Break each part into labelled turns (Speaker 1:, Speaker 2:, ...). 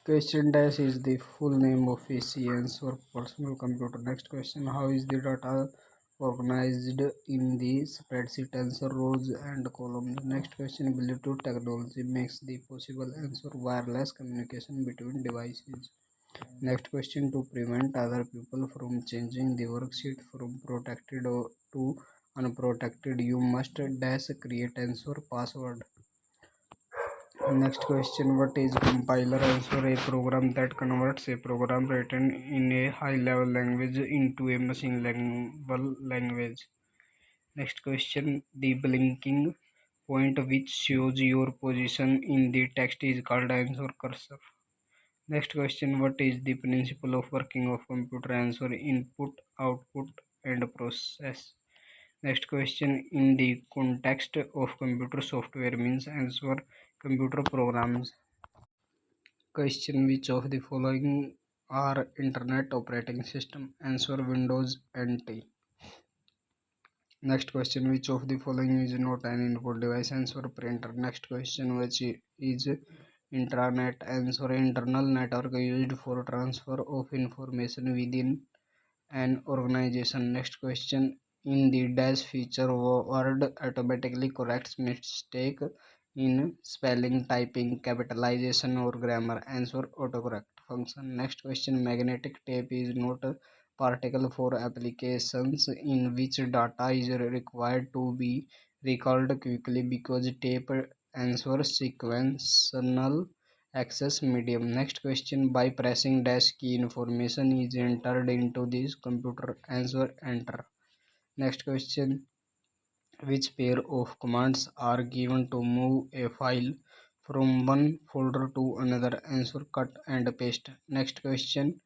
Speaker 1: Question dash is the full name of PC or personal computer. Next question, how is the data organized in the spreadsheet? Answer rows and columns. Next question, Bluetooth technology makes the possible answer wireless communication between devices. Next question, to prevent other people from changing the worksheet from protected to unprotected, you must dash create answer password. Next question, what is compiler? Answer a program that converts a program written in a high level language into a machine level language. Next question, the blinking point which shows your position in the text is called answer cursor. Next question, what is the principle of working of computer? Answer input, output and process. Next question, in the context of computer software means answer computer programs. Question, which of the following are internet operating system? Answer Windows NT. Next question, which of the following is not an input device? Answer printer. Next question, which is intranet? Answer internal network used for transfer of information within an organization. Next question, in the dash feature, word automatically corrects mistake in spelling, typing, capitalization or grammar. Answer autocorrect function. Next question, magnetic tape is not a particle for applications in which data is required to be recalled quickly because tape. Answer sequential access medium. Next question, by pressing dash key information is entered into this computer. Answer enter. Next question, which pair of commands are given to move a file from one folder to another? Answer cut and paste. Next question,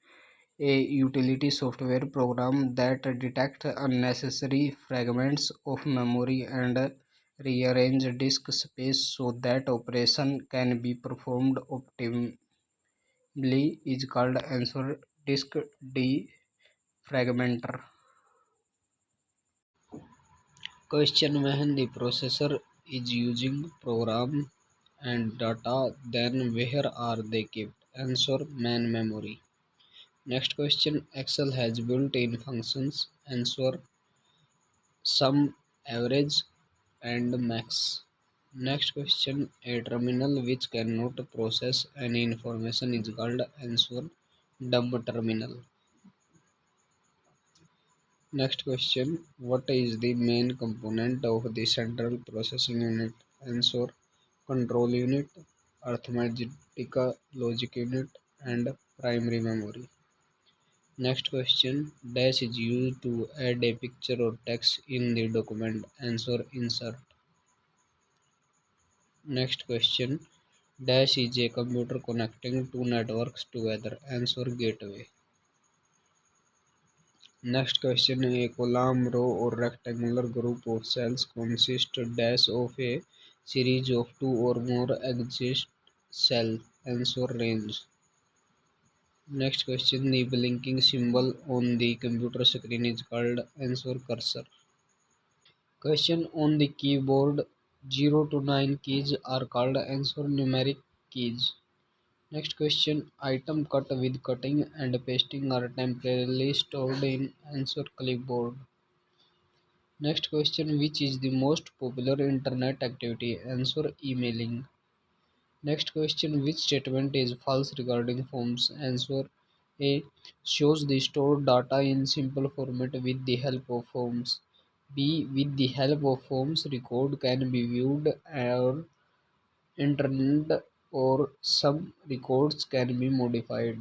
Speaker 1: a utility software program that detects unnecessary fragments of memory and rearrange disk space so that operation can be performed optimally is called answer disk defragmenter. Question, when the processor is using program and data, then where are they kept? Answer main memory. Next question, Excel has built-in functions. Answer sum, average and max. Next question, a terminal which cannot process any information is called answer dumb terminal. Next question, what is the main component of the central processing unit? Answer control unit, arithmetic logic unit and primary memory. Next question, dash is used to add a picture or text in the document. Answer insert. Next question, dash is a computer connecting two networks together. Answer gateway. Next question, a column, row or rectangular group of cells consists dash of a series of two or more exist cells. Answer range. Next question, the blinking symbol on the computer screen is called answer cursor. Question, on the keyboard 0 to 9 keys are called answer numeric keys. Next question, item cut with cutting and pasting are temporarily stored in answer clipboard. Next question, which is the most popular internet activity? Answer emailing. Next question, which statement is false regarding forms? Answer A, shows the stored data in simple format with the help of forms. B, with the help of forms, record can be viewed or internet or some records can be modified.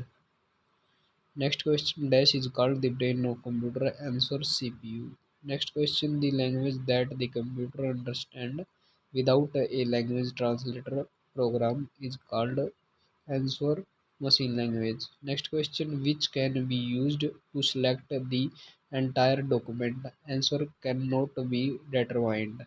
Speaker 1: Next question, dash is called the brain of computer. Answer CPU. Next question, the language that the computer understand without a language translator program is called answer machine language. Next question, which can be used to select the entire document? Answer cannot be determined.